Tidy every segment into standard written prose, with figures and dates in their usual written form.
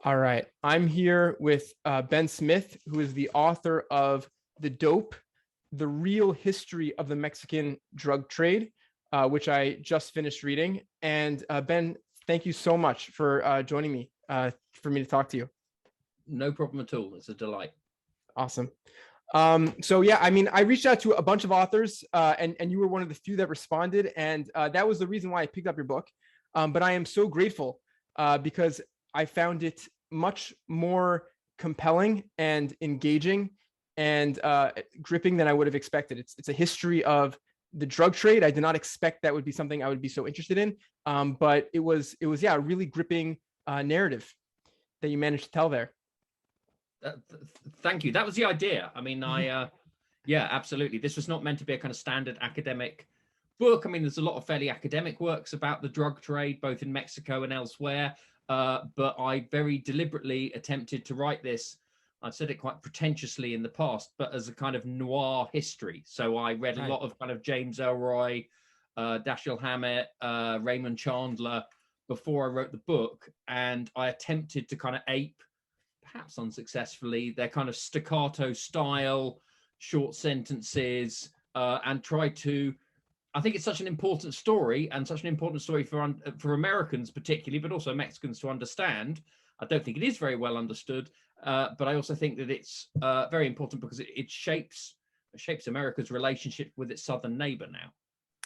All right. I'm here with Ben Smith, who is the author of The Dope, The Real History of the Mexican Drug Trade, which I just finished reading. And Ben, thank you so much for joining me, for me to talk to you. No problem at all. It's a delight. Awesome. So yeah, I mean, I reached out to a bunch of authors, and you were one of the few that responded, and that was the reason why I picked up your book. But I am so grateful because I found it much more compelling and engaging and gripping than I would have expected. It's a history of the drug trade. I did not expect that would be something I would be so interested in, but it was yeah, a really gripping narrative that you managed to tell there. Thank you. That was the idea. I mean, yeah, absolutely. This was not meant to be a kind of standard academic book. I mean, there's a lot of fairly academic works about the drug trade, both in Mexico and elsewhere. But I very deliberately attempted to write this. I've said it quite pretentiously in the past, but as a kind of noir history. So I read a lot of kind of James Elroy, Dashiell Hammett, Raymond Chandler before I wrote the book. And I attempted to kind of ape, perhaps unsuccessfully, their kind of staccato style, short sentences, and try to. I think it's such an important story, and such an important story for Americans particularly, but also Mexicans to understand. I don't think it is very well understood, but I also think that it's very important because it shapes America's relationship with its southern neighbor now.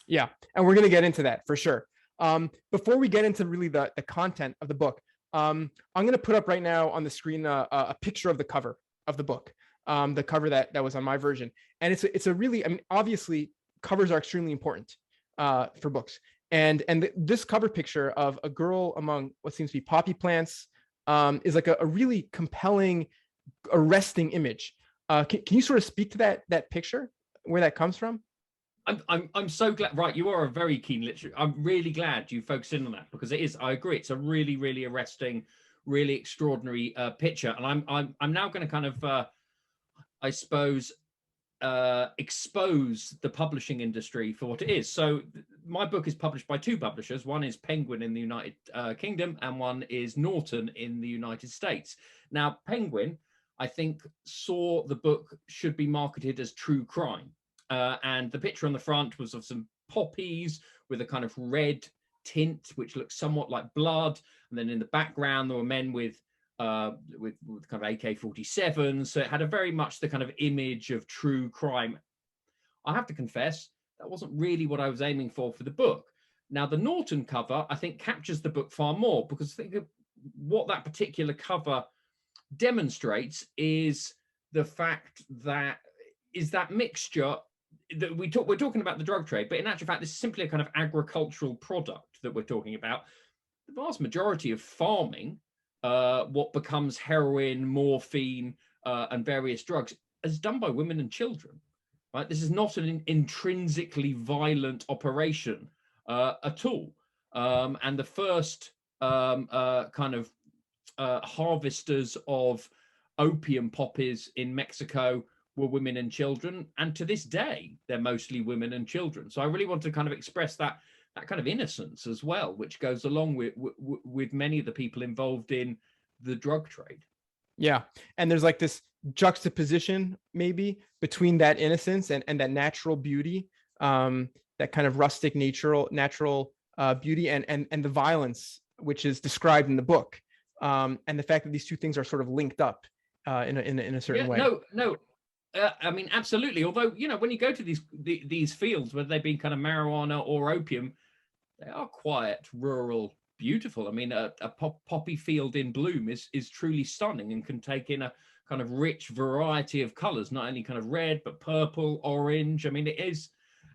Yeah, and we're going to get into that for sure. Before we get into really the content of the book, I'm going to put up right now on the screen a picture of the cover of the book, the cover that was on my version, and it's a really, I mean, obviously covers are extremely important for books, and this cover picture of a girl among what seems to be poppy plants is like a really compelling, arresting image. Can you sort of speak to that picture, where that comes from? I'm so glad. Right, you are a very keen literature. I'm really glad you focused in on that because it is. I agree. It's a really, really arresting, really extraordinary picture, and I'm now going to kind of, I suppose, expose the publishing industry for what it is. So my book is published by two publishers. One is Penguin in the United Kingdom, and one is Norton in the United States. Now, Penguin, I think, saw the book should be marketed as true crime. And the picture on the front was of some poppies with a kind of red tint, which looks somewhat like blood. And then in the background, there were men with kind of AK-47s. So it had a very much the kind of image of true crime. I have to confess, that wasn't really what I was aiming for the book. Now, the Norton cover, I think, captures the book far more, because I think what that particular cover demonstrates is the fact that that mixture that we're talking about the drug trade, but in actual fact, this is simply a kind of agricultural product that we're talking about. The vast majority of farming, what becomes heroin, morphine, and various drugs, is done by women and children. Right? This is not an intrinsically violent operation at all. And the first kind of harvesters of opium poppies in Mexico were women and children, and to this day they're mostly women and children. So I really want to kind of express that kind of innocence as well, which goes along with many of the people involved in the drug trade. Yeah, and there's like this juxtaposition maybe between that innocence and that natural beauty, that kind of rustic natural beauty, and the violence which is described in the book, and the fact that these two things are sort of linked up in a certain way. No. I mean, absolutely. Although, you know, when you go to these fields, whether they've been kind of marijuana or opium, they are quiet, rural, beautiful. I mean, a poppy field in bloom is truly stunning and can take in a kind of rich variety of colors, not only kind of red, but purple, orange. I mean, it is.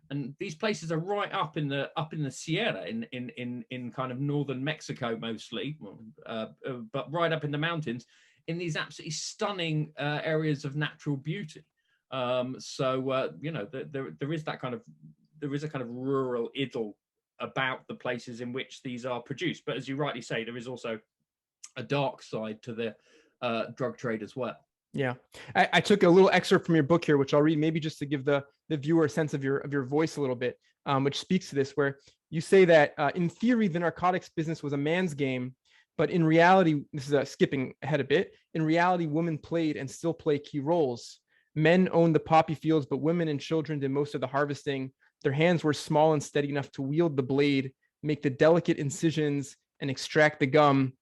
And these places are right up in the Sierra in kind of northern Mexico mostly, but right up in the mountains, in these absolutely stunning areas of natural beauty. You know, there is a kind of rural idyll about the places in which these are produced. But as you rightly say, there is also a dark side to the drug trade as well. Yeah, I took a little excerpt from your book here, which I'll read, maybe just to give the viewer a sense of your voice a little bit, which speaks to this, where you say that in theory, the narcotics business was a man's game, But in reality, this is skipping ahead a bit. In reality, women played and still play key roles. Men owned the poppy fields, but women and children did most of the harvesting. Their hands were small and steady enough to wield the blade, make the delicate incisions, and extract the gum.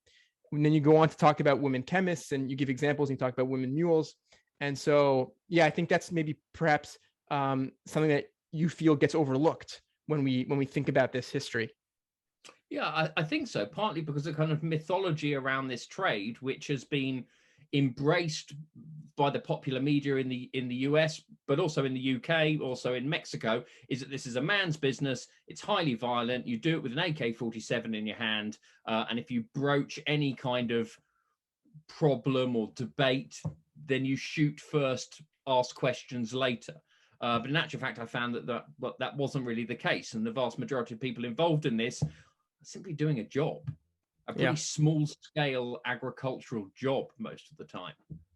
And then you go on to talk about women chemists, and you give examples, and you talk about women mules. And so, yeah, I think that's maybe perhaps something that you feel gets overlooked when we think about this history. Yeah, I think so. Partly because the kind of mythology around this trade, which has been embraced by the popular media in the US, but also in the UK, also in Mexico, is that this is a man's business. It's highly violent. You do it with an AK-47 in your hand, and if you broach any kind of problem or debate, then you shoot first, ask questions later. But in actual fact, I found that wasn't really the case, and the vast majority of people involved in this simply doing a job, a pretty Yeah. small scale agricultural job most of the time.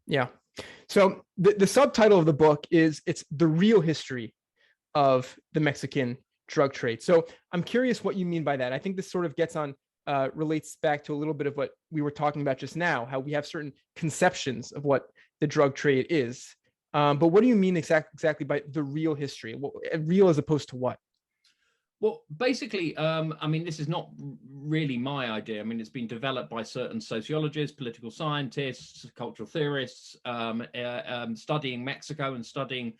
Yeah. So the subtitle of the book is it's the real history of the Mexican drug trade. So I'm curious what you mean by that. I think this sort of gets on relates back to a little bit of what we were talking about just now, how we have certain conceptions of what the drug trade is. But what do you mean exactly by the real history? Real as opposed to what? Well, basically, I mean, this is not really my idea. I mean, it's been developed by certain sociologists, political scientists, cultural theorists, studying Mexico and studying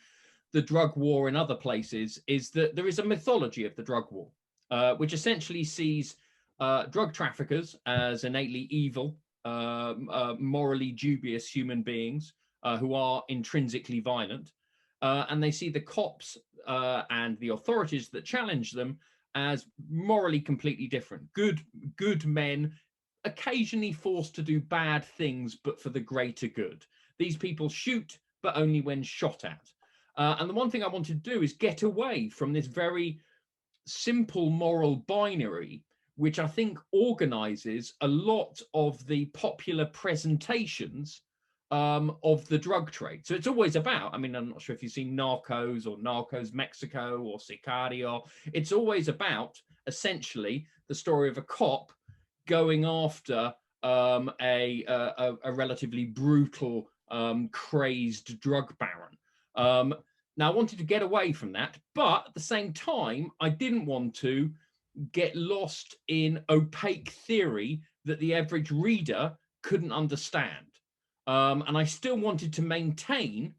the drug war in other places, is that there is a mythology of the drug war, which essentially sees drug traffickers as innately evil, morally dubious human beings who are intrinsically violent. And they see the cops and the authorities that challenge them as morally completely different. Good men, occasionally forced to do bad things, but for the greater good. These people shoot, but only when shot at. And the one thing I want to do is get away from this very simple moral binary, which I think organizes a lot of the popular presentations of the drug trade. So it's always about, I mean, I'm not sure if you've seen Narcos or Narcos Mexico or Sicario. It's always about essentially the story of a cop going after a relatively brutal, crazed drug baron. Now, I wanted to get away from that, but at the same time, I didn't want to get lost in opaque theory that the average reader couldn't understand. And I still wanted to maintain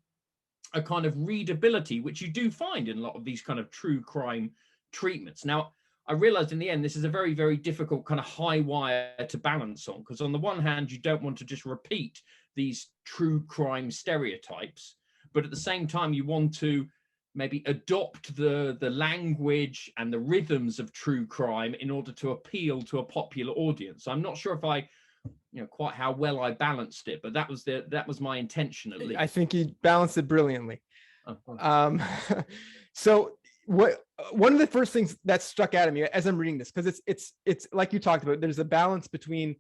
a kind of readability, which you do find in a lot of these kind of true crime treatments. Now, I realized in the end, this is a very, very difficult kind of high wire to balance on, because on the one hand, you don't want to just repeat these true crime stereotypes, but at the same time, you want to maybe adopt the language and the rhythms of true crime in order to appeal to a popular audience. I'm not sure if I quite how well I balanced it, but that was my intention at least. I think you balanced it brilliantly. Oh, so one of the first things that struck out at me as I'm reading this, because it's like you talked about, there's a balance between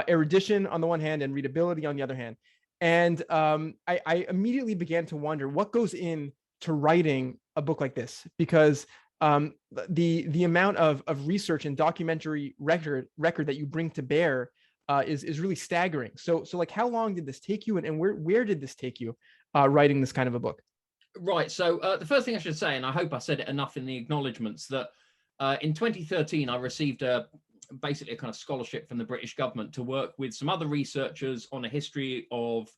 erudition on the one hand and readability on the other hand. And I immediately began to wonder what goes into writing a book like this, because the amount of research and documentary record that you bring to bear is really staggering. So like, how long did this take you, and where did this take you writing this kind of a book? Right. So the first thing I should say, and I hope I said it enough in the acknowledgements, that in 2013 I received basically a kind of scholarship from the British government to work with some other researchers on a history of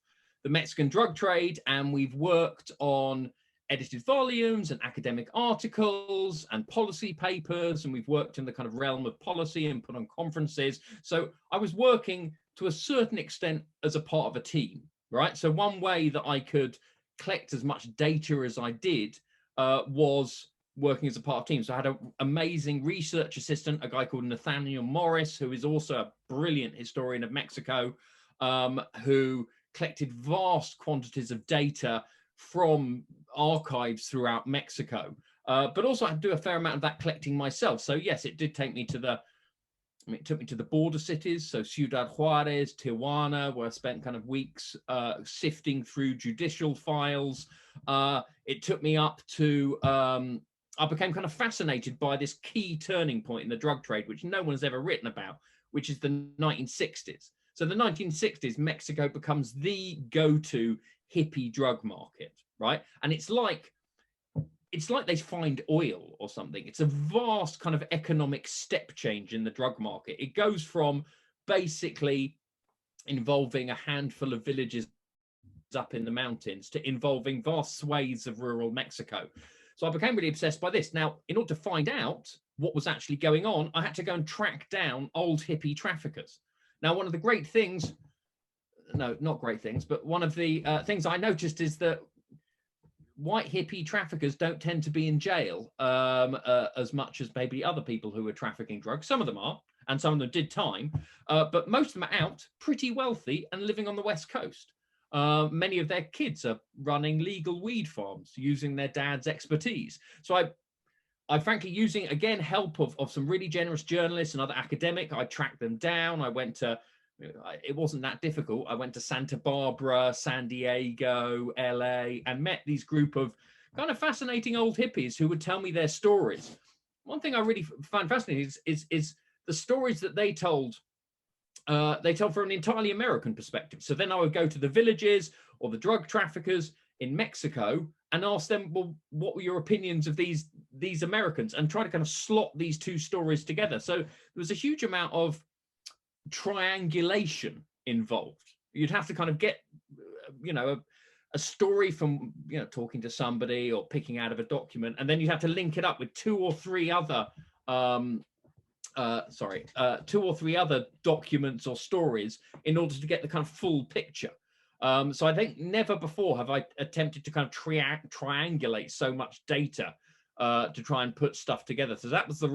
the Mexican drug trade, and we've worked on edited volumes and academic articles and policy papers, and we've worked in the kind of realm of policy and put on conferences. So I was working to a certain extent as a part of a team, right? So one way that I could collect as much data as I did was working as a part of a team. So I had an amazing research assistant, a guy called Nathaniel Morris, who is also a brilliant historian of Mexico, who collected vast quantities of data from archives throughout Mexico. But also I had to do a fair amount of that collecting myself. So yes, it did take me to the border cities, so Ciudad Juarez, Tijuana, where I spent kind of weeks sifting through judicial files. It took me up to, I became kind of fascinated by this key turning point in the drug trade, which no one has ever written about, which is the 1960s. So the 1960s, Mexico becomes the go-to hippie drug market, right? And it's like they find oil or something. It's a vast kind of economic step change in the drug market. It goes from basically involving a handful of villages up in the mountains to involving vast swathes of rural Mexico. So I became really obsessed by this. Now, in order to find out what was actually going on, I had to go and track down old hippie traffickers. Now, one of the great things, no, not great things, but one of the things I noticed is that white hippie traffickers don't tend to be in jail as much as maybe other people who are trafficking drugs. Some of them are, and some of them did time, but most of them are out, pretty wealthy, and living on the West Coast. Many of their kids are running legal weed farms using their dad's expertise. So I frankly, using, again, help of some really generous journalists and other academics, I tracked them down. I went to, it wasn't that difficult. I went to Santa Barbara, San Diego, LA, and met these group of kind of fascinating old hippies who would tell me their stories. One thing I really found fascinating is the stories that they told. They tell from an entirely American perspective. So then I would go to the villages or the drug traffickers in Mexico and ask them, well, what were your opinions of these Americans, and try to kind of slot these two stories together. So there was a huge amount of triangulation involved. You'd have to kind of get, a story from, talking to somebody or picking out of a document, and then you have to link it up with two or three other documents or stories in order to get the kind of full picture. So I think never before have I attempted to kind of triangulate so much data to try and put stuff together. So that was the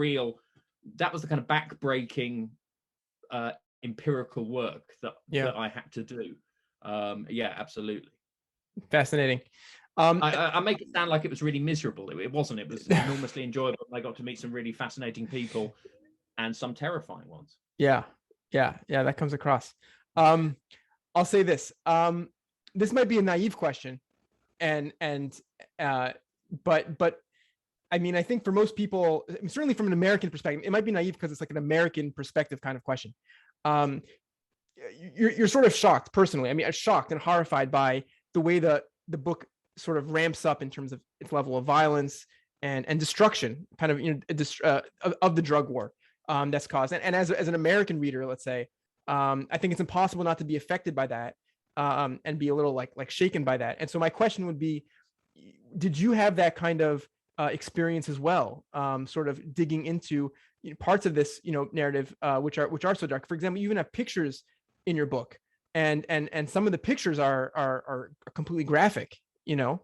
kind of back-breaking empirical work that I had to do. Yeah, absolutely. Fascinating. I make it sound like it was really miserable. It wasn't. It was enormously enjoyable. I got to meet some really fascinating people and some terrifying ones. Yeah, that comes across. I'll say this. This might be a naive question, but I mean, I think for most people, certainly from an American perspective, it might be naive because it's like an American perspective kind of question. You're sort of shocked personally. I mean, I'm shocked and horrified by the way the book sort of ramps up in terms of its level of violence and destruction, kind of of the drug war that's caused. And as an American reader, let's say, I think it's impossible not to be affected by that and be a little like shaken by that. And so my question would be, did you have that kind of experience as well, sort of digging into parts of this narrative which are so dark? For example, you even have pictures in your book, and some of the pictures are completely graphic. Yeah,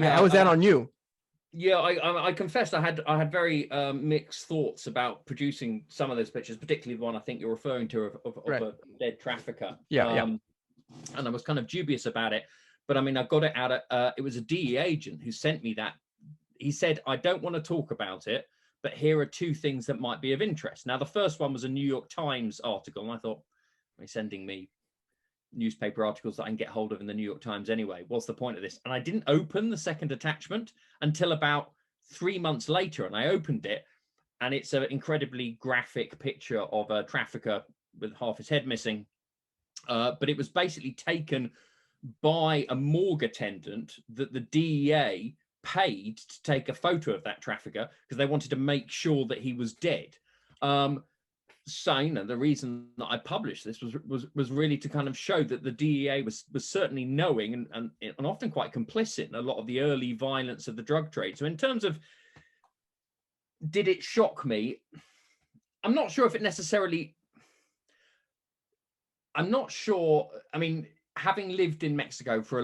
how was that on you? Yeah, I confess I had very mixed thoughts about producing some of those pictures, particularly the one I think you're referring to of Right. a dead trafficker. Yeah. And I was kind of dubious about it, but I mean, I got it out of it was a DE agent who sent me that. He said, I don't want to talk about it, but here are two things that might be of interest. Now, the first one was a New York Times article, and I thought, he's sending me newspaper articles that I can get hold of in the New York Times anyway. What's the point of this? And I didn't open the second attachment until about 3 months later, and I opened it, and it's an incredibly graphic picture of a trafficker with half his head missing. But it was basically taken by a morgue attendant that the DEA paid to take a photo of that trafficker because they wanted to make sure that he was dead. So, the reason that I published this was really to kind of show that the DEA was certainly knowing and often quite complicit in a lot of the early violence of the drug trade. So in terms of, did it shock me? I'm not sure if it necessarily, I'm not sure. I mean, having lived in Mexico for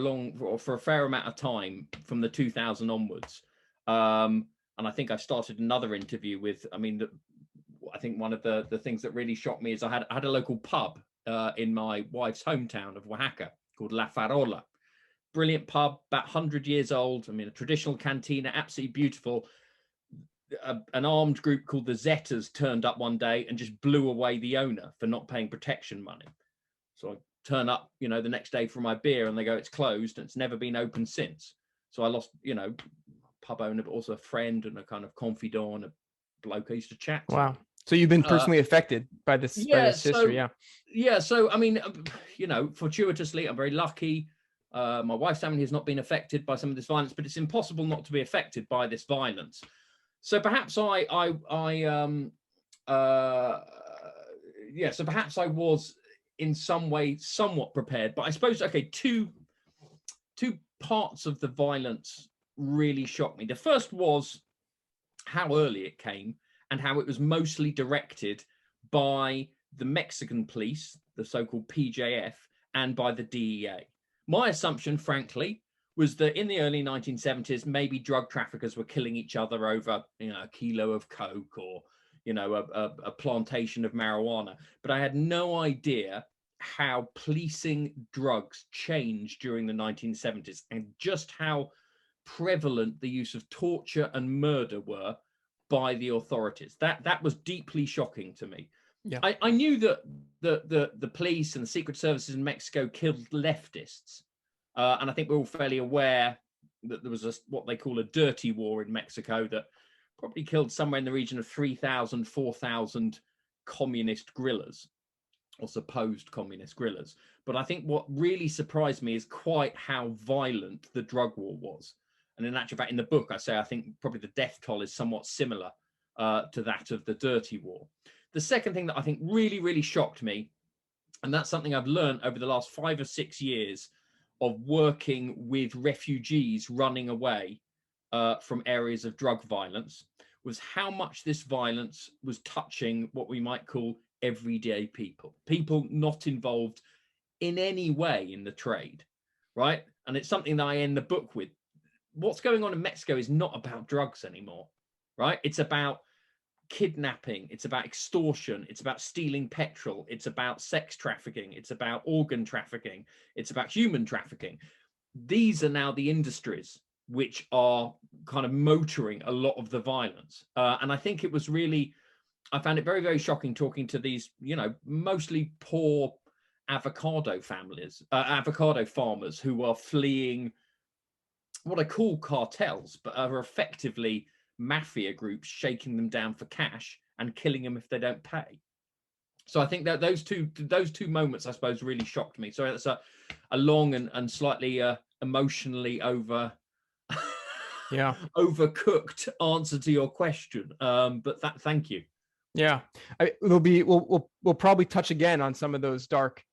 a fair amount of time from the 2000 onwards, and I think I started another interview with, I think one of the things that really shocked me is I had a local pub in my wife's hometown of Oaxaca called La Farola. Brilliant pub, about 100 years old. A traditional cantina, absolutely beautiful. An armed group called the Zetas turned up one day and just blew away the owner for not paying protection money. So I turn up, the next day for my beer, and they go, it's closed and it's never been open since. So I lost, pub owner, but also a friend and a kind of confidant, a bloke I used to chat to. Wow. So you've been Uh, personally affected by this yeah, history, so yeah. yeah, so I mean, you know, fortuitously, I'm very lucky. My wife's family has not been affected by some of this violence, but it's impossible not to be affected by this violence. So perhaps uh, yeah, so perhaps I was in some way somewhat prepared, but I suppose okay, two parts of the violence really shocked me. The first was how early it came and how it was mostly directed by the Mexican police, the so-called PJF, and by the DEA. My assumption, frankly, was that in the early 1970s, maybe drug traffickers were killing each other over, you know, a kilo of coke or, you know, a plantation of marijuana. But I had no idea how policing drugs changed during the 1970s and just how prevalent the use of torture and murder were by the authorities. That was deeply shocking to me. Yeah. I knew that the police and the secret services in Mexico killed leftists, and I think we're all fairly aware that there was what they call a dirty war in Mexico that probably killed somewhere in the region of 3,000, 4,000 communist guerrillas or supposed communist guerrillas. But I think what really surprised me is quite how violent the drug war was. And in actual fact, in the book, I say I think probably the death toll is somewhat similar to that of the Dirty War. The second thing that I think really, really shocked me, and that's something I've learned over the last 5 or 6 years of working with refugees running away from areas of drug violence, was how much this violence was touching what we might call everyday people, people not involved in any way in the trade, right? And it's something that I end the book with. What's going on in Mexico is not about drugs anymore, right? It's about kidnapping, it's about extortion, it's about stealing petrol, it's about sex trafficking, it's about organ trafficking, it's about human trafficking. These are now the industries which are kind of motoring a lot of the violence. And I think it was really, I found it very, very shocking talking to these, you know, mostly poor avocado families, avocado farmers who are fleeing what I call cartels, but are effectively mafia groups shaking them down for cash and killing them if they don't pay. So I think that those two moments, I suppose, really shocked me. So that's a long and slightly emotionally Yeah. overcooked answer to your question. But thank you. Yeah. We'll probably touch again on some of those dark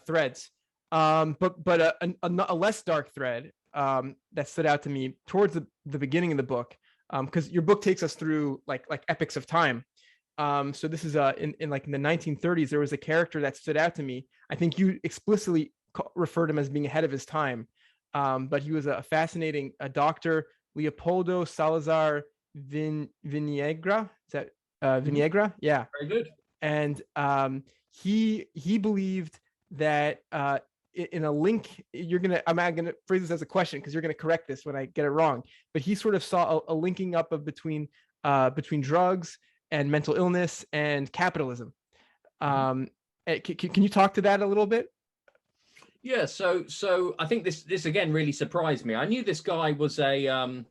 threads. But a less dark thread that stood out to me towards the beginning of the book, because your book takes us through like epics of time. So this is in like in the 1930s, there was a character that stood out to me. I think you explicitly referred him as being ahead of his time, but he was a fascinating doctor, Leopoldo Salazar Viniegra. Is that Mhm. Viniegra? Yeah. Very good. And he believed that in a link, I'm gonna phrase this as a question because you're gonna correct this when I get it wrong. But he sort of saw a linking up of between drugs and mental illness and capitalism. Mhm. Can you talk to that a little bit? Yeah, so I think this again really surprised me. I knew this guy was a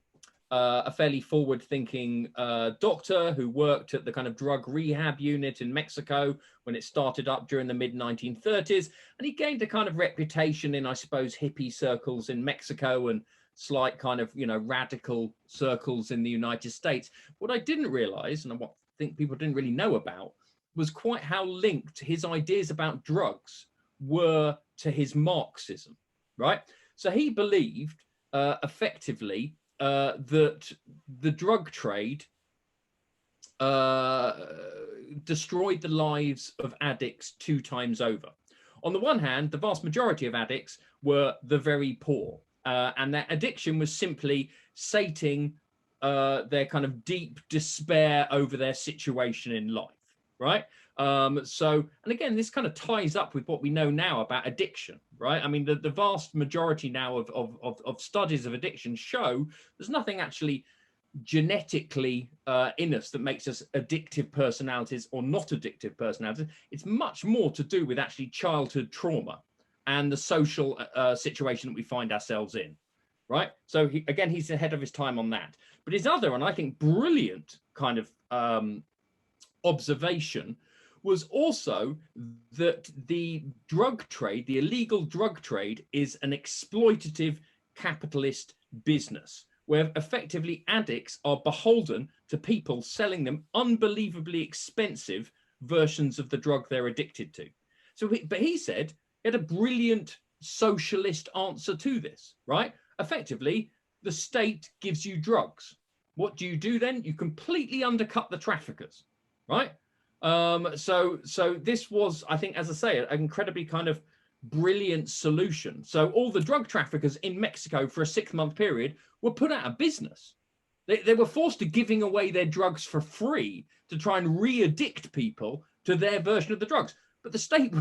fairly forward-thinking doctor who worked at the kind of drug rehab unit in Mexico when it started up during the mid 1930s, and he gained a kind of reputation in, I suppose, hippie circles in Mexico and slight kind of, you know, radical circles in the United States. What I didn't realize, and what I think people didn't really know about, was quite how linked his ideas about drugs were to his Marxism, right? So he believed effectively that the drug trade uh, destroyed the lives of addicts 2 times over. On the one hand, the vast majority of addicts were the very poor, and their addiction was simply sating their kind of deep despair over their situation in life, right? So, and again, this kind of ties up with what we know now about addiction, right? I mean, the vast majority now of studies of addiction show there's nothing actually genetically in us that makes us addictive personalities or not addictive personalities. It's much more to do with actually childhood trauma and the social situation that we find ourselves in, right? So again, he's ahead of his time on that. But his other, and I think brilliant kind of observation was also that the drug trade, the illegal drug trade, is an exploitative capitalist business where effectively addicts are beholden to people selling them unbelievably expensive versions of the drug they're addicted to. But he said he had a brilliant socialist answer to this, right? Effectively, the state gives you drugs. What do you do then? You completely undercut the traffickers, right? So this was, I think, as I say, an incredibly kind of brilliant solution. So all the drug traffickers in Mexico for a 6-month period were put out of business. They were forced to giving away their drugs for free to try and re-addict people to their version of the drugs. But the state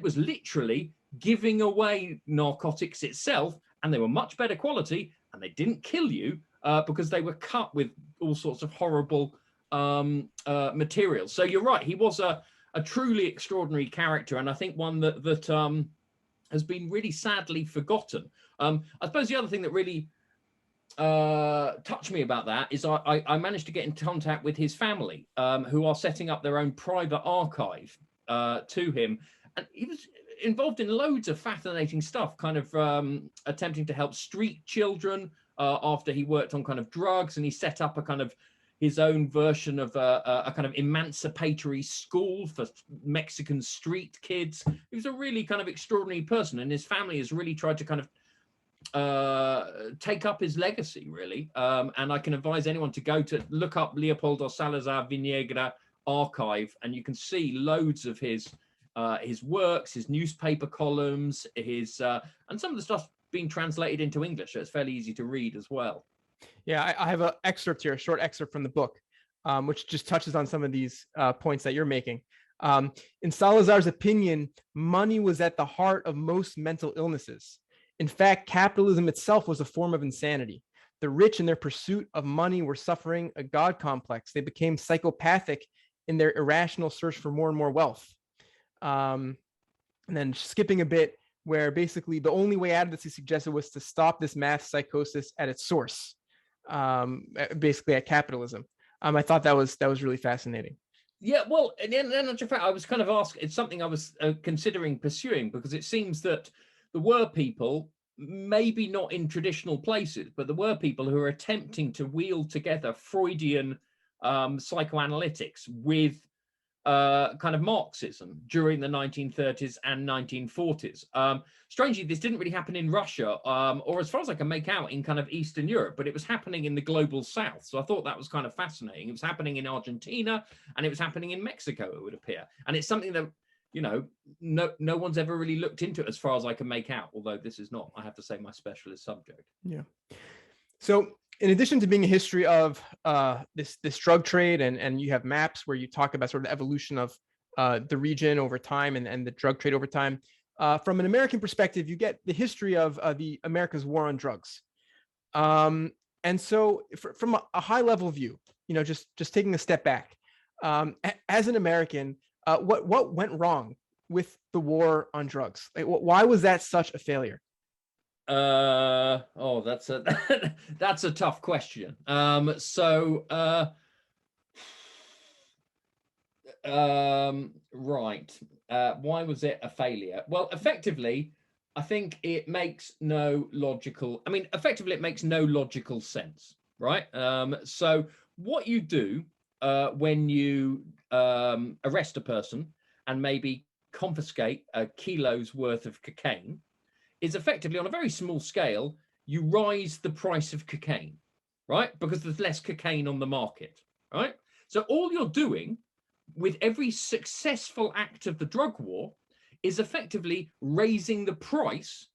was literally giving away narcotics itself, and they were much better quality, and they didn't kill you because they were cut with all sorts of horrible materials. So you're right, he was a truly extraordinary character, and I think one that has been really sadly forgotten. I suppose the other thing that really touched me about that is I managed to get in contact with his family, who are setting up their own private archive to him, and he was involved in loads of fascinating stuff, kind of attempting to help street children after he worked on kind of drugs, and he set up a kind of his own version of a kind of emancipatory school for Mexican street kids. He was a really kind of extraordinary person, and his family has really tried to kind of take up his legacy, really. And I can advise anyone to go to look up Leopoldo Salazar Viniegra archive, and you can see loads of his works, his newspaper columns, his and some of the stuff being translated into English, so it's fairly easy to read as well. Yeah, I have an excerpt here, a short excerpt from the book, which just touches on some of these points that you're making. In Salazar's opinion, money was at the heart of most mental illnesses. In fact, capitalism itself was a form of insanity. The rich in their pursuit of money were suffering a God complex. They became psychopathic in their irrational search for more and more wealth. And then skipping a bit, where basically the only way out of this, he suggested, was to stop this mass psychosis at its source, basically at capitalism. I thought that was really fascinating. Yeah, well, and in actual fact, I was kind of asked, it's something I was considering pursuing, because it seems that there were people, maybe not in traditional places, but there were people who were attempting to wield together Freudian psychoanalytics with kind of Marxism during the 1930s and 1940s. Strangely, this didn't really happen in Russia, or as far as I can make out, in kind of Eastern Europe, but it was happening in the global South. So I thought that was kind of fascinating. It was happening in Argentina, and it was happening in Mexico, it would appear. And it's something that, you know, no one's ever really looked into it as far as I can make out, although this is not, I have to say, my specialist subject. Yeah. So in addition to being a history of this drug trade, and you have maps where you talk about sort of the evolution of the region over time and the drug trade over time, from an American perspective, you get the history of the America's war on drugs. And so from a high level view, you know, just taking a step back, as an American, what went wrong with the war on drugs? Like, why was that such a failure? That's a that's a tough question. Right. Why was it a failure? Well, effectively, I think it makes no logical, I mean, effectively, it makes no logical sense, right? So what you do when you arrest a person and maybe confiscate a kilo's worth of cocaine is effectively, on a very small scale, you rise the price of cocaine, right? Because there's less cocaine on the market, right? So all you're doing with every successful act of the drug war is effectively raising the price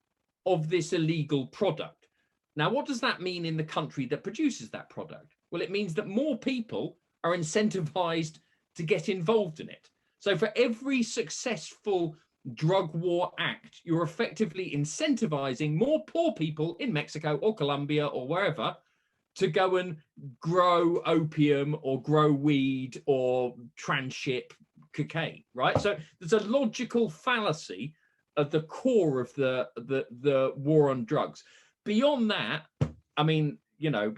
of this illegal product. Now, what does that mean in the country that produces that product? Well, it means that more people are incentivized to get involved in it. So for every successful drug war act, you're effectively incentivizing more poor people in Mexico or Colombia or wherever to go and grow opium or grow weed or transship cocaine, right? So there's a logical fallacy at the core of the war on drugs. Beyond that, I mean, you know,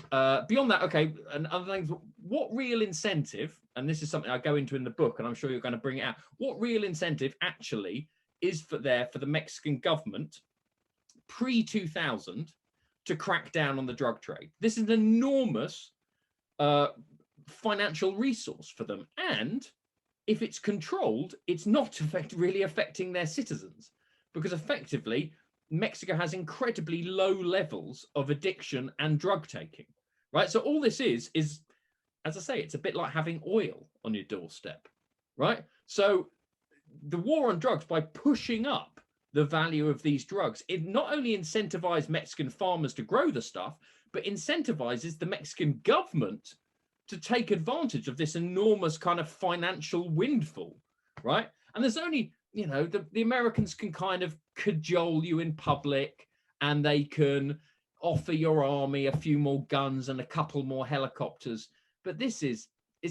beyond that, okay, and other things, what real incentive, and this is something I go into in the book, and I'm sure you're going to bring it out, what real incentive actually is for the Mexican government pre-2000 to crack down on the drug trade? This is an enormous financial resource for them. And if it's controlled, it's not really affecting their citizens, because effectively Mexico has incredibly low levels of addiction and drug taking, right? So all this is, as I say, it's a bit like having oil on your doorstep, right? So the war on drugs, by pushing up the value of these drugs, it not only incentivizes Mexican farmers to grow the stuff, but incentivizes the Mexican government to take advantage of this enormous kind of financial windfall, right? And there's only, you know, the Americans can kind of cajole you in public, and they can offer your army a few more guns and a couple more helicopters, but this is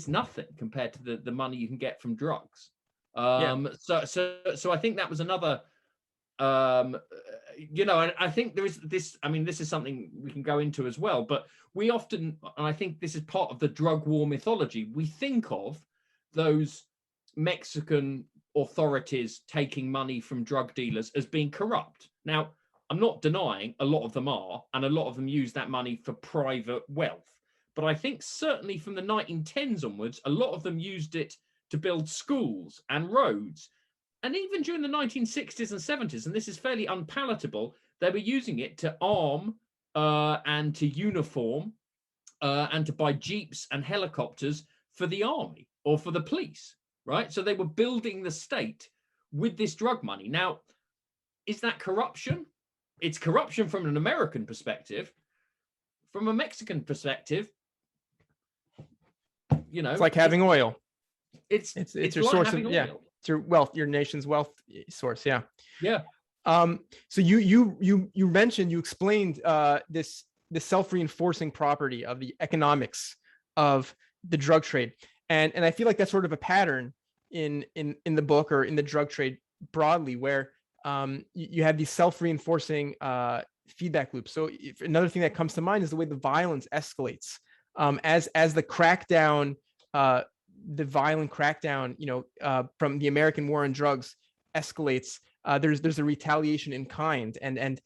nothing compared to the money you can get from drugs. So I think that was another, you know, I think there is this, I mean, this is something we can go into as well, but we often, and I think this is part of the drug war mythology, we think of those Mexican authorities taking money from drug dealers as being corrupt. Now, I'm not denying a lot of them are, and a lot of them use that money for private wealth. But I think certainly from the 1910s onwards, a lot of them used it to build schools and roads. And even during the 1960s and 70s, and this is fairly unpalatable, they were using it to arm and to uniform and to buy jeeps and helicopters for the army or for the police, right? So they were building the state with this drug money. Now, is that corruption? It's corruption from an American perspective. From a Mexican perspective, you know, it's like having oil. It's your like source of, having yeah, oil. it's your wealth, your nation's wealth source. Yeah. Yeah. So you mentioned, you explained this the self-reinforcing property of the economics of the drug trade, and I feel like that's sort of a pattern in the book, or in the drug trade broadly, where you have these self-reinforcing feedback loops. So another thing that comes to mind is the way the violence escalates as the crackdown, the violent crackdown, you know, from the American war on drugs escalates. There's a retaliation in kind, and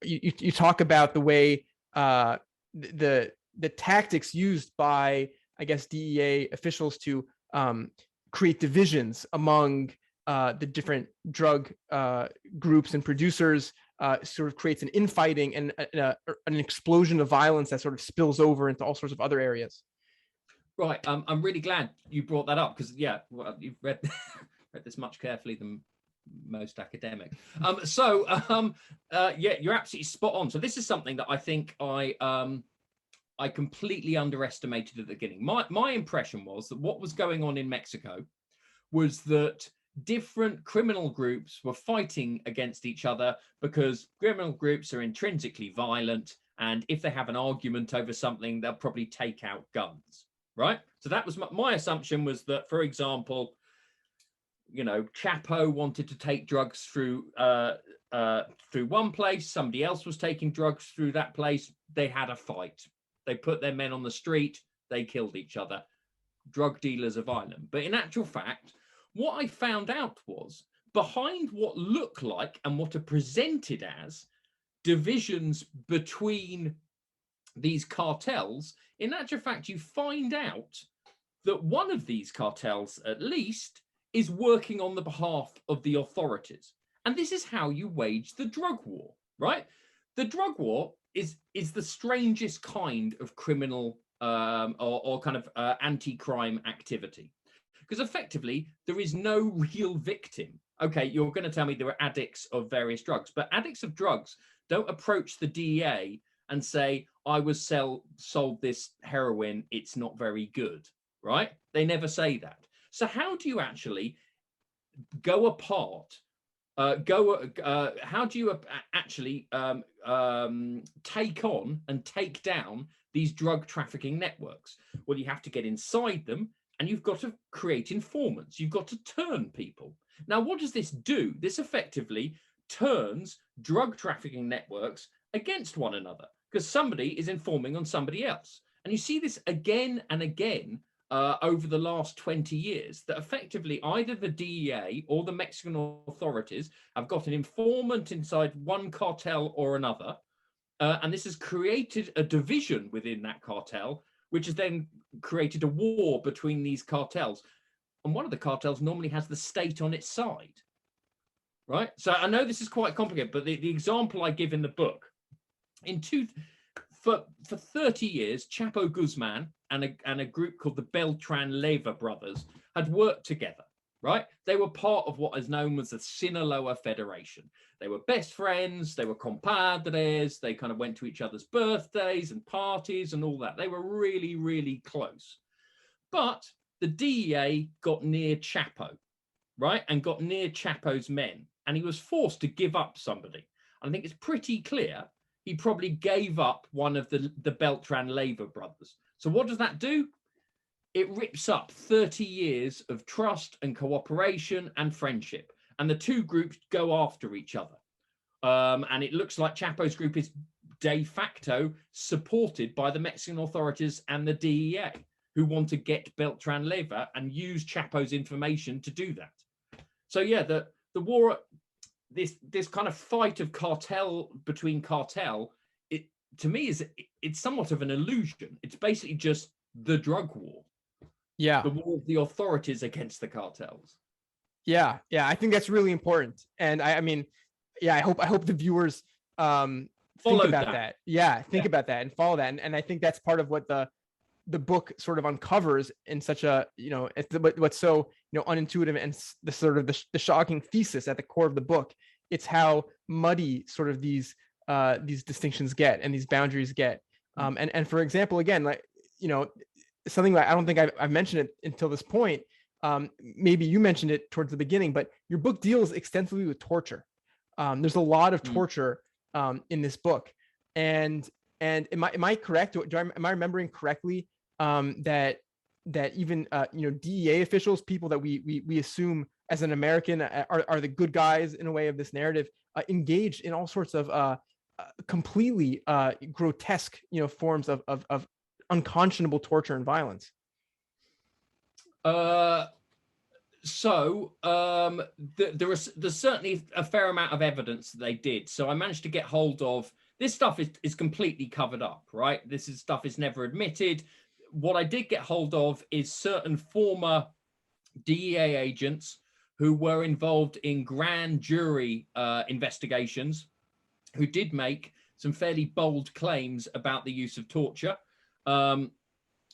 you talk about the way the tactics used by, I guess, DEA officials to create divisions among the different drug groups and producers sort of creates an infighting and an explosion of violence that sort of spills over into all sorts of other areas. Right. I'm really glad you brought that up, because, yeah, well, you've read this much carefully than most academics. Yeah, you're absolutely spot on. So this is something that I think I completely underestimated at the beginning. My impression was that what was going on in Mexico was that different criminal groups were fighting against each other, because criminal groups are intrinsically violent, and if they have an argument over something, they'll probably take out guns, right? So that was my assumption, was that, for example, you know, Chapo wanted to take drugs through one place, somebody else was taking drugs through that place, they had a fight, they put their men on the street, they killed each other. Drug dealers are violent. But in actual fact, what I found out was, behind what look like and what are presented as divisions between these cartels, in actual fact, you find out that one of these cartels, at least, is working on the behalf of the authorities. And this is how you wage the drug war, right? The drug war is the strangest kind of criminal or kind of anti-crime activity, because effectively there is no real victim. Okay, you're going to tell me there are addicts of various drugs, but addicts of drugs don't approach the DEA and say, I was sold this heroin, it's not very good, right? They never say that. So how do you actually go apart? How do you actually take on and take down these drug trafficking networks? Well, you have to get inside them, and you've got to create informants. You've got to turn people. Now, what does this do? This effectively turns drug trafficking networks against one another, because somebody is informing on somebody else. And you see this again and again over the last 20 years, that effectively either the DEA or the Mexican authorities have got an informant inside one cartel or another. And this has created a division within that cartel, which has then created a war between these cartels. And one of the cartels normally has the state on its side, right? So I know this is quite complicated, but the example I give in the book, for 30 years, Chapo Guzman and a group called the Beltran Leyva brothers had worked together, right? They were part of what is known as the Sinaloa Federation. They were best friends, they were compadres, they kind of went to each other's birthdays and parties and all that. They were really, really close. But the DEA got near Chapo, right? And got near Chapo's men. And he was forced to give up somebody. I think it's pretty clear he probably gave up one of the Beltran Leyva brothers. So what does that do? It rips up 30 years of trust and cooperation and friendship. And the two groups go after each other. And it looks like Chapo's group is de facto supported by the Mexican authorities and the DEA, who want to get Beltran Leyva and use Chapo's information to do that. So yeah, the war, this kind of fight of cartel between cartel, it to me it's somewhat of an illusion. It's basically just the drug war. Yeah. The war of the authorities against the cartels. Yeah. I think that's really important. And I mean, yeah, I hope the viewers think about that. Yeah, think about that and follow that. And I think that's part of what the book sort of uncovers in such a, what's so, unintuitive, and the sort of the shocking thesis at the core of the book. It's how muddy sort of these distinctions get and these boundaries get. And for example, again, like, something that I don't think I've mentioned it until this point. Maybe you mentioned it towards the beginning, but your book deals extensively with torture. There's a lot of torture in this book, and am I correct? Am I remembering correctly that even DEA officials, people that we assume as an American are the good guys in a way of this narrative, engaged in all sorts of completely grotesque forms of unconscionable torture and violence? There's certainly a fair amount of evidence that they did. So I managed to get hold of this stuff. Is completely covered up, right? This stuff is never admitted. What I did get hold of is certain former DEA agents who were involved in grand jury investigations, who did make some fairly bold claims about the use of torture. I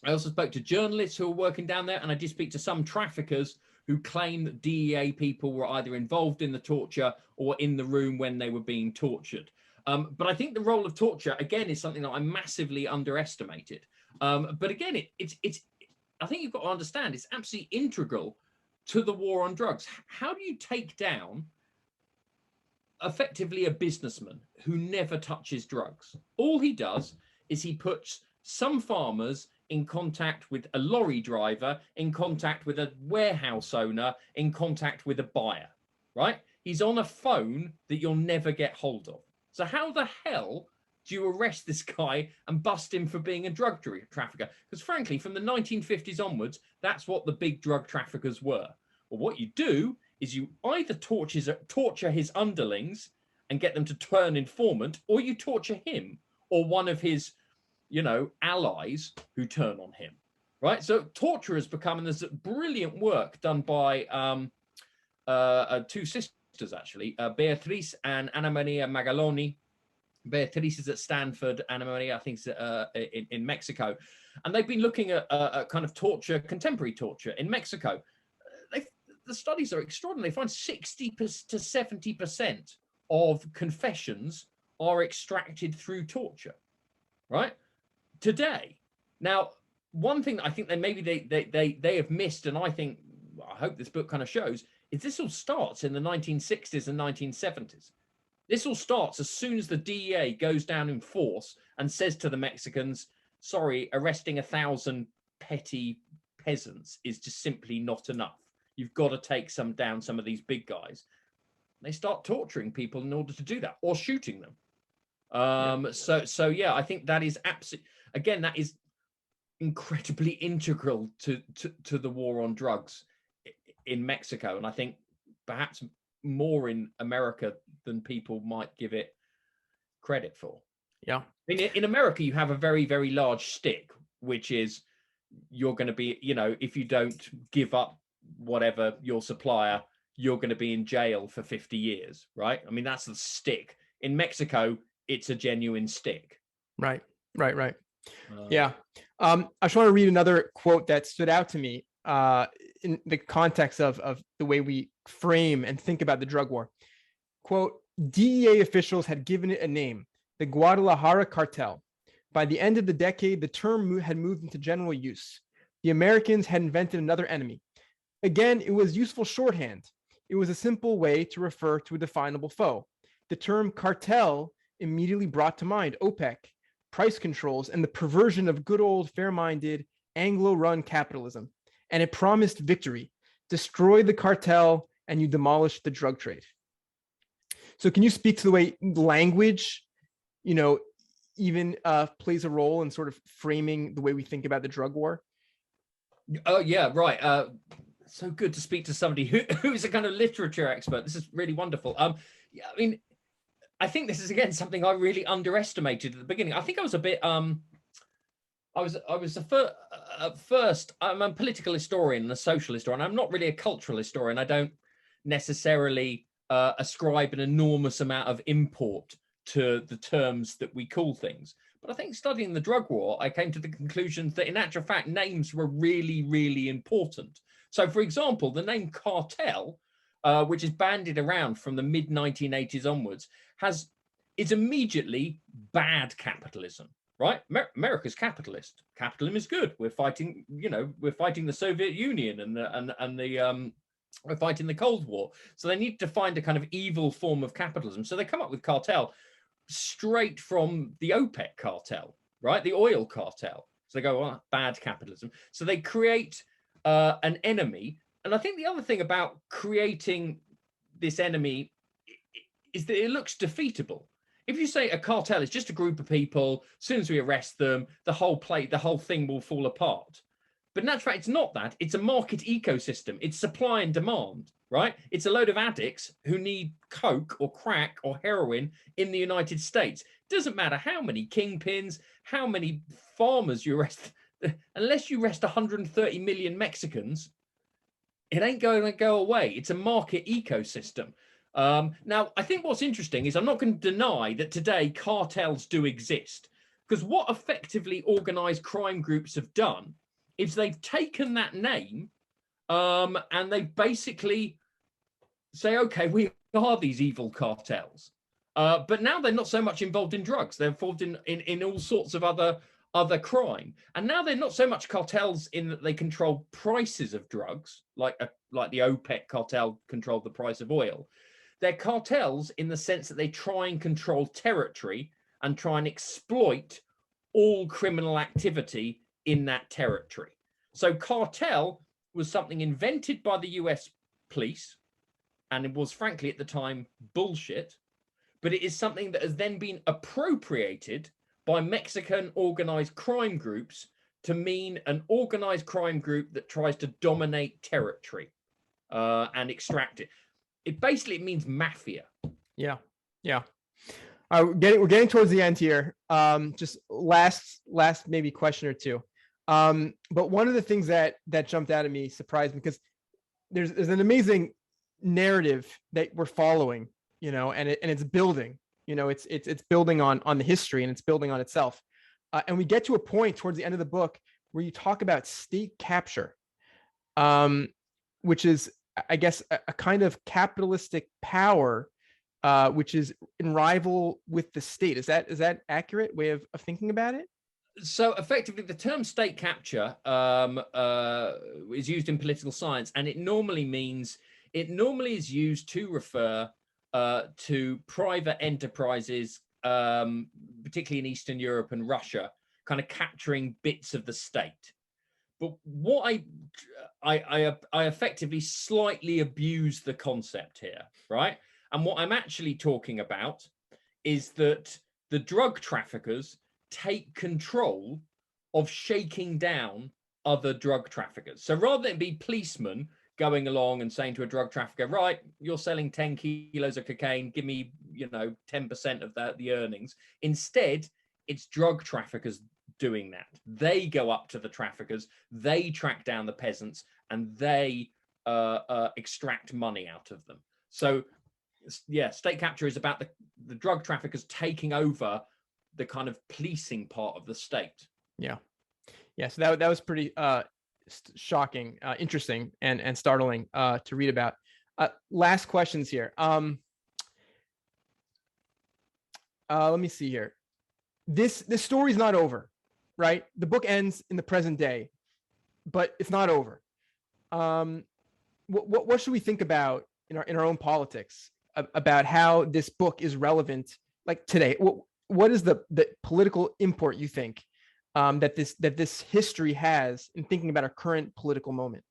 also spoke to journalists who were working down there, and I did speak to some traffickers who claim that DEA people were either involved in the torture or in the room when they were being tortured. But I think the role of torture, again, is something that I massively underestimated. But again, I think you've got to understand, it's absolutely integral to the war on drugs. How do you take down effectively a businessman who never touches drugs? All he does is he puts some farmers in contact with a lorry driver, in contact with a warehouse owner, in contact with a buyer, right? He's on a phone that you'll never get hold of. So how the hell do you arrest this guy and bust him for being a drug trafficker? Because frankly, from the 1950s onwards, that's what the big drug traffickers were. Well, what you do is you either torture his underlings and get them to turn informant, or you torture him or one of his allies who turn on him, right? So torture has become, and there's brilliant work done by two sisters, actually, Beatriz and Ana Maria Magaloni. Beatriz is at Stanford, Ana Maria, I think, is in Mexico. And they've been looking at kind of torture, contemporary torture in Mexico. The studies are extraordinary. They find 60 to 70% of confessions are extracted through torture, right? Today. Now, one thing that I think they have missed, and I hope this book kind of shows, is this all starts in the 1960s and 1970s. This all starts as soon as the DEA goes down in force and says to the Mexicans, sorry, arresting 1,000 petty peasants is just simply not enough. You've got to take down some of these big guys. They start torturing people in order to do that, or shooting them. So yeah, I think that is absolutely, again, that is incredibly integral to the war on drugs in Mexico, and I think perhaps more in America than people might give it credit for. Yeah. In America, you have a very, very large stick, which is you're going to be, if you don't give up whatever your supplier, you're going to be in jail for 50 years, right? I mean, that's the stick. In Mexico, it's a genuine stick. Right. Yeah. I just want to read another quote that stood out to me in the context of the way we frame and think about the drug war. Quote, DEA officials had given it a name, the Guadalajara cartel. By the end of the decade, the term had moved into general use. The Americans had invented another enemy. Again, it was useful shorthand. It was a simple way to refer to a definable foe. The term cartel immediately brought to mind OPEC, price controls, and the perversion of good old fair-minded Anglo-run capitalism. And it promised victory. Destroy the cartel and you demolish the drug trade. So can you speak to the way language, even plays a role in sort of framing the way we think about the drug war? Oh, yeah, right. So good to speak to somebody who's a kind of literature expert. This is really wonderful. Yeah, I mean, I think this is again something I really underestimated at the beginning. I think I was a bit at first I'm a political historian and a social historian. I'm not really a cultural historian. I don't necessarily ascribe an enormous amount of import to the terms that we call things. But I think studying the drug war, I came to the conclusion that in actual fact, names were really, really important. So, for example, the name cartel, which is bandied around from the mid 1980s onwards, is immediately bad capitalism, right? America's capitalist. Capitalism is good. We're fighting, we're fighting the Soviet Union and we're fighting the Cold War. So they need to find a kind of evil form of capitalism. So they come up with cartel straight from the OPEC cartel, right? The oil cartel. So they go, oh, bad capitalism. So they create an enemy. And I think the other thing about creating this enemy is that it looks defeatable. If you say a cartel is just a group of people, as soon as we arrest them, the whole thing will fall apart. But in actual fact, it's not that. It's a market ecosystem. It's supply and demand, right? It's a load of addicts who need coke or crack or heroin in the United States. It doesn't matter how many kingpins, how many farmers you arrest. Unless you arrest 130 million Mexicans, it ain't going to go away. It's a market ecosystem. Now, I think what's interesting is I'm not going to deny that today cartels do exist, because what effectively organized crime groups have done is they've taken that name and they basically say, okay, we are these evil cartels. But now they're not so much involved in drugs. They're involved in all sorts of other crime. And now they're not so much cartels in that they control prices of drugs, like the OPEC cartel controlled the price of oil. They're cartels in the sense that they try and control territory and try and exploit all criminal activity in that territory. So cartel was something invented by the US police, and it was frankly at the time bullshit, but it is something that has then been appropriated by Mexican organized crime groups to mean an organized crime group that tries to dominate territory and extract it. It basically means mafia. Yeah. We're getting towards the end here. Just last maybe question or two. But one of the things that jumped out at me, surprised me, because there's an amazing narrative that we're following, and it's building. It's building on the history, and it's building on itself. And we get to a point towards the end of the book where you talk about state capture, which is, I guess, a kind of capitalistic power, which is in rival with the state. Is that accurate way of thinking about it? So effectively, the term state capture is used in political science, and it normally is used to refer to private enterprises, particularly in Eastern Europe and Russia, kind of capturing bits of the state. But what I effectively slightly abuse the concept here, right? And what I'm actually talking about is that the drug traffickers take control of shaking down other drug traffickers. So rather than be policemen going along and saying to a drug trafficker, right, you're selling 10 kilos of cocaine, give me, 10% of the earnings. Instead, it's drug traffickers doing that. They go up to the traffickers, they track down the peasants, and they extract money out of them. So yeah, state capture is about the drug traffickers taking over the kind of policing part of the state. Yeah. So that was pretty shocking, interesting, and startling to read about. Last questions here. Let me see here. This story's not over, right? The book ends in the present day, but it's not over. What should we think about in our own politics about how this book is relevant, like today? What is the political import you think that this history has in thinking about our current political moment?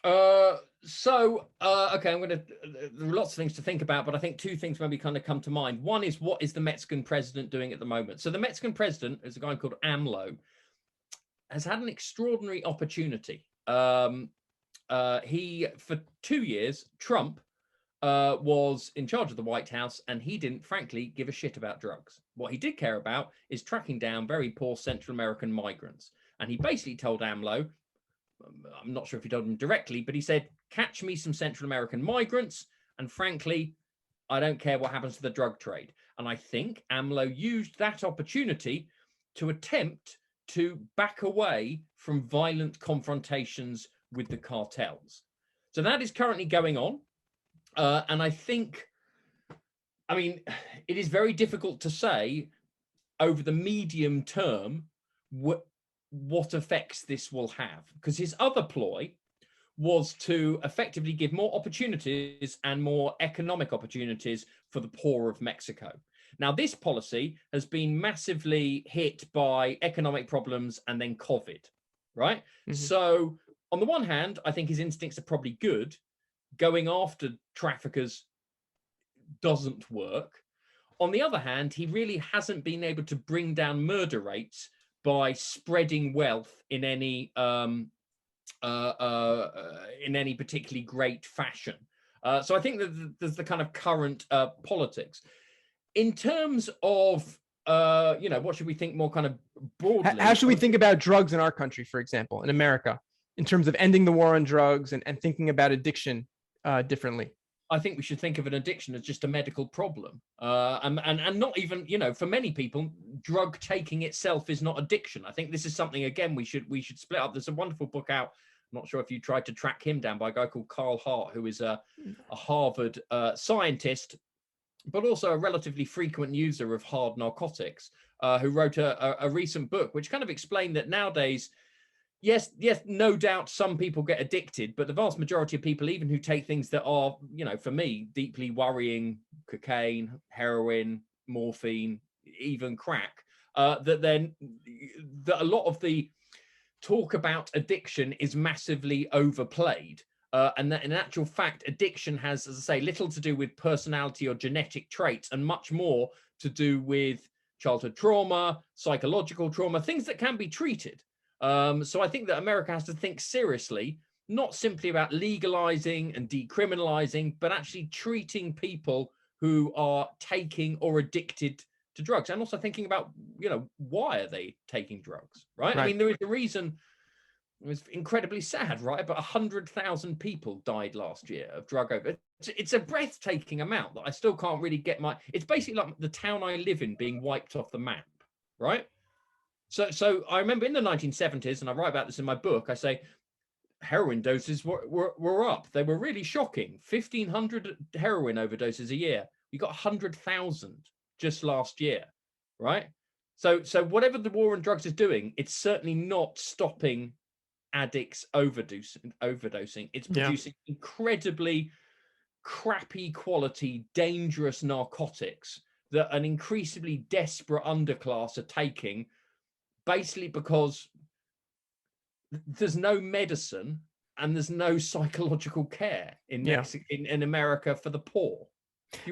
Okay, there are lots of things to think about, but I think two things maybe kind of come to mind. One is, what is the Mexican president doing at the moment? So the Mexican president is a guy called AMLO, has had an extraordinary opportunity. He, for 2 years, Trump was in charge of the White House, and he didn't, frankly, give a shit about drugs. What he did care about is tracking down very poor Central American migrants. And he basically told AMLO, I'm not sure if he told him directly, but he said, catch me some Central American migrants, and frankly, I don't care what happens to the drug trade. And I think AMLO used that opportunity to attempt to back away from violent confrontations with the cartels. So that is currently going on. And I think, it is very difficult to say over the medium term what effects this will have, because his other ploy was to effectively give more opportunities and more economic opportunities for the poor of Mexico. Now, this policy has been massively hit by economic problems and then COVID, right? Mm-hmm. So on the one hand, I think his instincts are probably good. Going after traffickers doesn't work. On the other hand, he really hasn't been able to bring down murder rates by spreading wealth in any particularly great fashion. So I think that there's the kind of current politics. In terms of what should we think more kind of broadly? How should we think about drugs in our country, for example, in America, in terms of ending the war on drugs and thinking about addiction differently? I think we should think of an addiction as just a medical problem, and not even, for many people, drug taking itself is not addiction. I think this is something, again, we should split up. There's a wonderful book out. I'm not sure if you tried to track him down, by a guy called Carl Hart, who is a Harvard scientist, but also a relatively frequent user of hard narcotics, who wrote a recent book which kind of explained that nowadays, yes, no doubt some people get addicted, but the vast majority of people, even who take things that are, for me, deeply worrying, cocaine, heroin, morphine, even crack, that a lot of the talk about addiction is massively overplayed. And that in actual fact, addiction has, as I say, little to do with personality or genetic traits and much more to do with childhood trauma, psychological trauma, things that can be treated. So I think that America has to think seriously, not simply about legalizing and decriminalizing, but actually treating people who are taking or addicted to drugs, and also thinking about, why are they taking drugs, right? I mean, there is a reason. It was incredibly sad, right? But 100,000 people died last year of drug overdose. It's a breathtaking amount that I still can't really get it's basically like the town I live in being wiped off the map, right? So I remember in the 1970s, and I write about this in my book, I say heroin doses were up. They were really shocking. 1,500 heroin overdoses a year. We got 100,000 just last year, right? So whatever the war on drugs is doing, it's certainly not stopping addicts overdosing. It's producing incredibly crappy quality, dangerous narcotics that an increasingly desperate underclass are taking, basically because there's no medicine and there's no psychological care in America for the poor.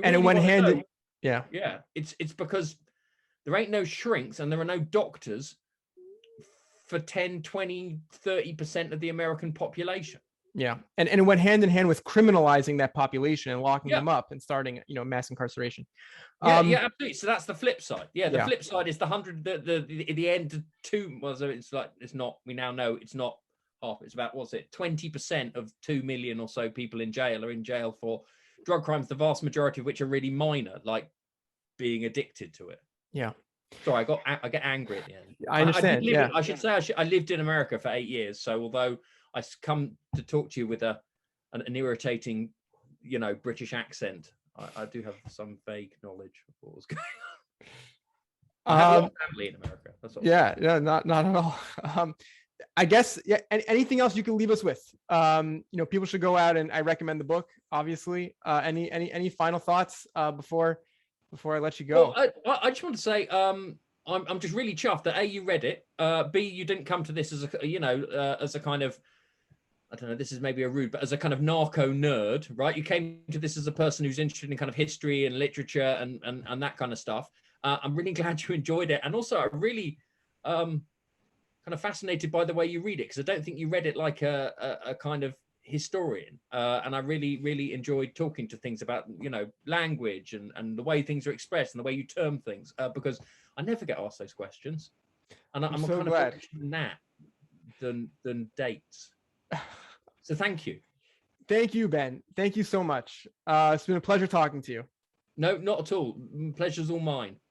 And in one hand, it's because there ain't no shrinks and there are no doctors for 10, 20, 30% of the American population. Yeah. And it went hand in hand with criminalizing that population and locking Yeah. them up and starting, mass incarceration. Yeah, absolutely. So that's the flip side. Yeah, the Yeah. flip side is the end two was it's like it's not. We now know it's not half. It's about 20% of 2 million or so people in jail are in jail for drug crimes. The vast majority of which are really minor, like being addicted to it. Yeah. Sorry, I get angry at the end. I understand. Yeah. I should say I lived in America for 8 years. So although I come to talk to you with an irritating, British accent, I do have some vague knowledge of what was going on. I have a lot of family in America. That's all. Yeah, no, not at all. I guess, yeah. Anything else you can leave us with? People should go out, and I recommend the book. Obviously, any final thoughts before I let you go? Well, I just want to say, I'm just really chuffed that A, you read it. B, you didn't come to this as as a kind of, I don't know, this is maybe a rude, but as a kind of narco nerd, right? You came to this as a person who's interested in kind of history and literature and that kind of stuff. I'm really glad you enjoyed it. And also I'm really kind of fascinated by the way you read it, because I don't think you read it like a kind of historian. And I really, really enjoyed talking to things about, language and the way things are expressed and the way you term things, because I never get asked those questions. And I'm so kind glad. of interested in that than dates. So thank you. Thank you, Ben. Thank you so much. It's been a pleasure talking to you. No, not at all. Pleasure's all mine.